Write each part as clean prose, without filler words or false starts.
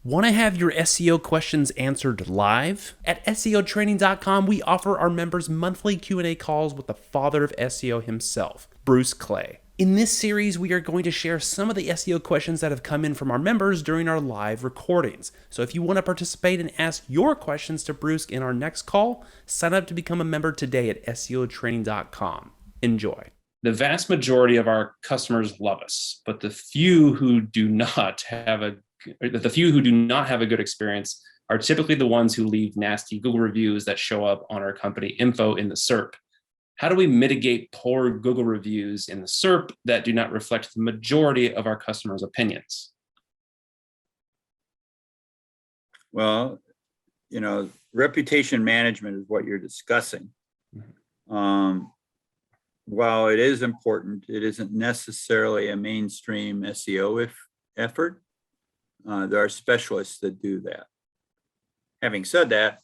Want to have your SEO questions answered live? At SEOtraining.com, we offer our members monthly Q&A calls with the father of SEO himself, Bruce Clay. In this series, we are going to share some of the SEO questions that have come in from our members during our live recordings. So if you want to participate and ask your questions to Bruce in our next call, sign up to become a member today at SEOtraining.com. Enjoy. The vast majority of our customers love us, but the few who do not have a good experience are typically the ones who leave nasty Google reviews that show up on our company info in the SERP. How do we mitigate poor Google reviews in the SERP that do not reflect the majority of our customers' opinions? Well, reputation management is what you're discussing. While it is important, it isn't necessarily a mainstream SEO effort. There are specialists that do that. Having said that,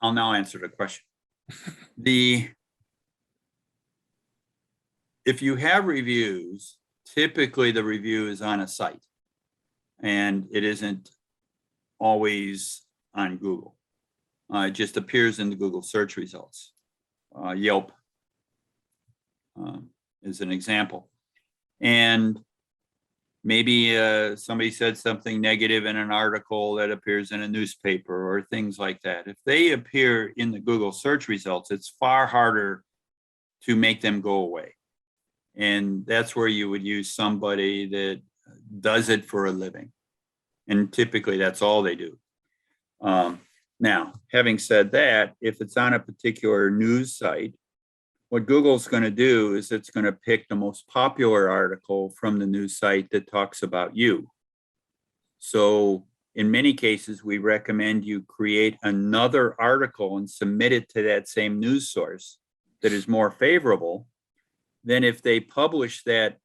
I'll now answer the question. If you have reviews, typically the review is on a site and it isn't always on Google. It just appears in the Google search results. Yelp is an example. And maybe somebody said something negative in an article that appears in a newspaper or things like that. If they appear in the Google search results, it's far harder to make them go away. And that's where you would use somebody that does it for a living. And typically that's all they do. Now, having said that, if it's on a particular news site, what Google's going to do is it's going to pick the most popular article from the news site that talks about you. So in many cases, we recommend you create another article and submit it to that same news source that is more favorable. Then if they publish that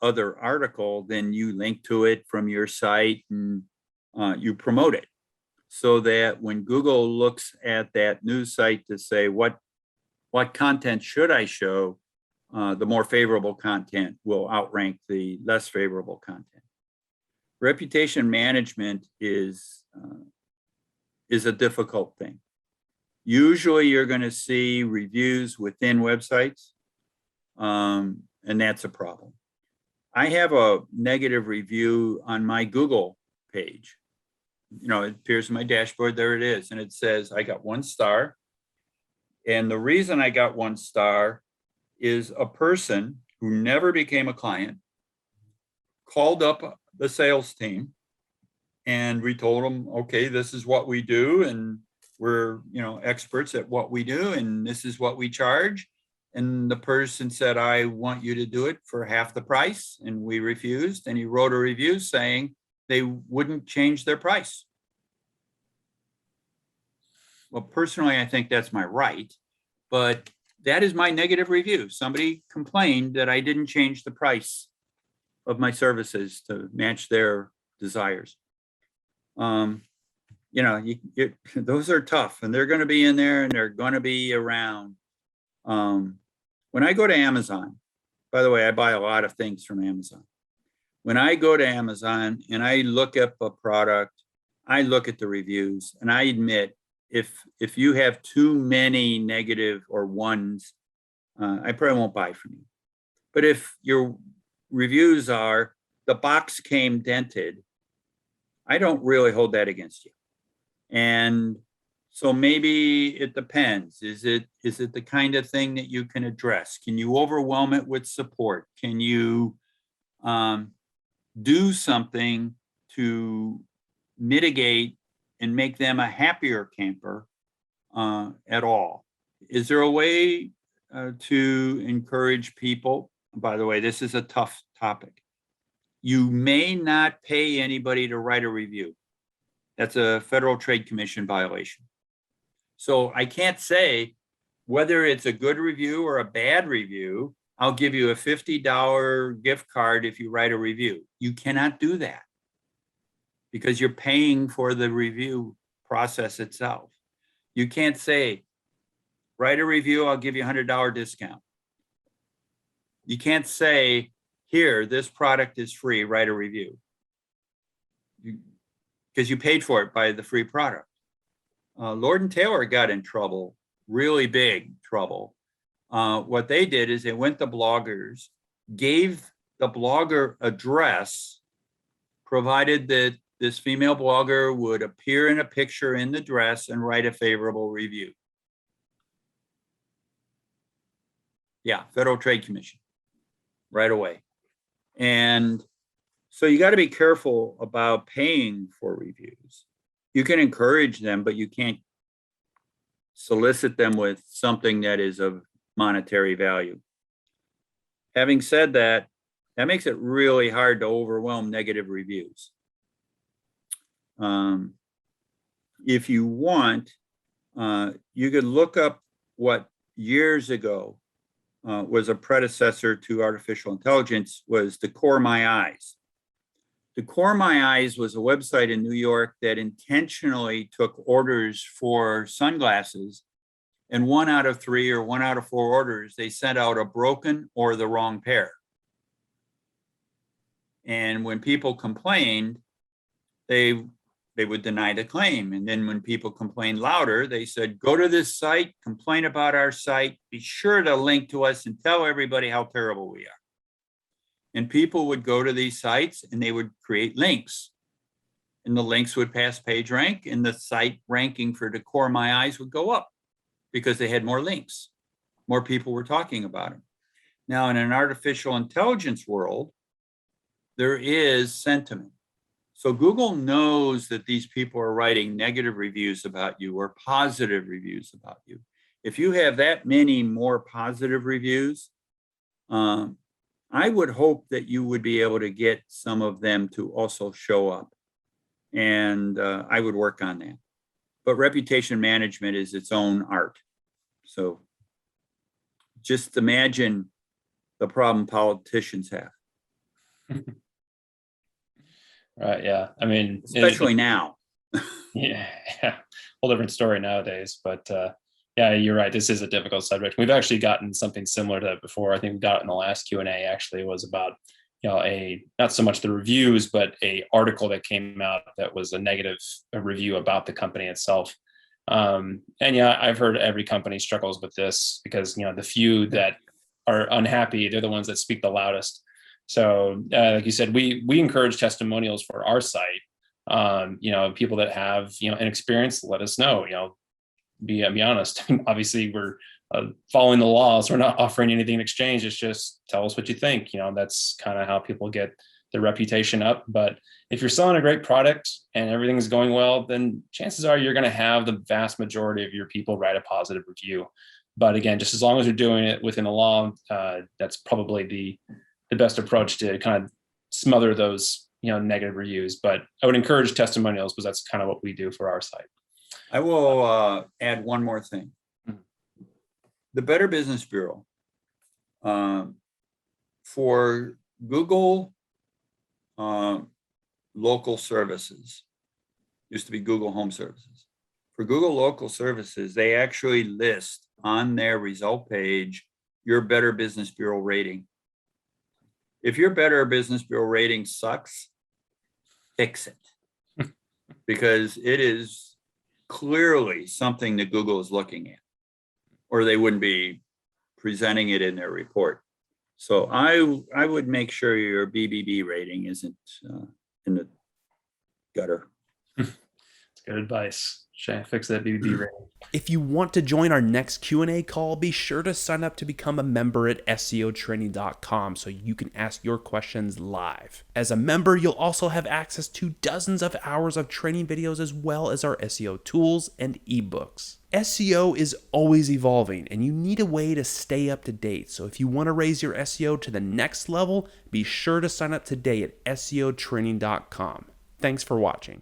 other article, then you link to it from your site and you promote it. So that when Google looks at that news site to say, what content should I show, the more favorable content will outrank the less favorable content. Reputation management is a difficult thing. Usually you're going to see reviews within websites, and that's a problem. I have a negative review on my Google page. It appears in my dashboard, there it is, and it says I got 1 star. And the reason I got 1 star is a person who never became a client called up the sales team and we told them, okay, this is what we do. And we're, experts at what we do. And this is what we charge. And the person said, I want you to do it for half the price. And we refused. And he wrote a review saying they wouldn't change their price. Well, personally, I think that's my right, but that is my negative review. Somebody complained that I didn't change the price of my services to match their desires. Those are tough, and they're going to be in there and they're going to be around. When I go to Amazon, by the way, I buy a lot of things from Amazon. When I go to Amazon and I look up a product, I look at the reviews, and I admit, if you have too many negative or ones, I probably won't buy from you. But if your reviews are, the box came dented, I don't really hold that against you. And so maybe it depends. Is it the kind of thing that you can address? Can you overwhelm it with support? Can you do something to mitigate and make them a happier camper at all? Is there a way to encourage people? By the way, this is a tough topic. You may not pay anybody to write a review. That's a Federal Trade Commission violation. So I can't say whether it's a good review or a bad review, I'll give you a $50 gift card if you write a review. You cannot do that because you're paying for the review process itself. You can't say, write a review, I'll give you a $100 discount. You can't say, here, this product is free, write a review. because you paid for it by the free product. Lord and Taylor got in trouble, really big trouble. What they did is they went to bloggers, gave the blogger address, provided that this female blogger would appear in a picture in the dress and write a favorable review. Yeah, Federal Trade Commission, right away. And so you got to be careful about paying for reviews. You can encourage them, but you can't solicit them with something that is of monetary value. Having said that, that makes it really hard to overwhelm negative reviews. If you want, you could look up what years ago was a predecessor to artificial intelligence, was Decor My Eyes. Decor My Eyes was a website in New York that intentionally took orders for sunglasses, and 1 out of 3 or 1 out of 4 orders, they sent out a broken or the wrong pair. And when people complained, they would deny the claim. And then when people complained louder, they said, go to this site, complain about our site, be sure to link to us and tell everybody how terrible we are. And people would go to these sites and they would create links. And the links would pass PageRank, and the site ranking for Decor My Eyes would go up because they had more links. More people were talking about them. Now, in an artificial intelligence world, there is sentiment. So Google knows that these people are writing negative reviews about you or positive reviews about you. If you have that many more positive reviews, I would hope that you would be able to get some of them to also show up. And I would work on that. But reputation management is its own art. So just imagine the problem politicians have. Right. Yeah. I mean, especially now. Yeah. Whole different story nowadays. But yeah, you're right. This is a difficult subject. We've actually gotten something similar to that before. I think we got it in the last Q&A. Actually, was about not so much the reviews, but a article that came out that was a negative review about the company itself. And yeah, I've heard every company struggles with this because the few that are unhappy, they're the ones that speak the loudest. So like you said, we encourage testimonials for our site. People that have an experience, let us know. Be honest. Obviously, we're following the laws. We're not offering anything in exchange. It's just tell us what you think. That's kind of how people get their reputation up. But if you're selling a great product and everything's going well, then chances are you're going to have the vast majority of your people write a positive review. But again, just as long as you're doing it within the law, that's probably the best approach to kind of smother those negative reviews. But I would encourage testimonials because that's kind of what we do for our site. I will add one more thing. The Better Business Bureau, for Google local services, used to be Google Home Services. For Google local services, they actually list on their result page your Better Business Bureau rating. If your Better Business Bureau rating sucks, fix it, because it is clearly something that Google is looking at, or they wouldn't be presenting it in their report. So I would make sure your BBB rating isn't in the gutter. That's good advice. Fix that BBB rating. If you want to join our next Q&A call, be sure to sign up to become a member at SEOtraining.com so you can ask your questions live. As a member, you'll also have access to dozens of hours of training videos as well as our SEO tools and ebooks. SEO is always evolving and you need a way to stay up to date. So if you want to raise your SEO to the next level, be sure to sign up today at SEOtraining.com. Thanks for watching.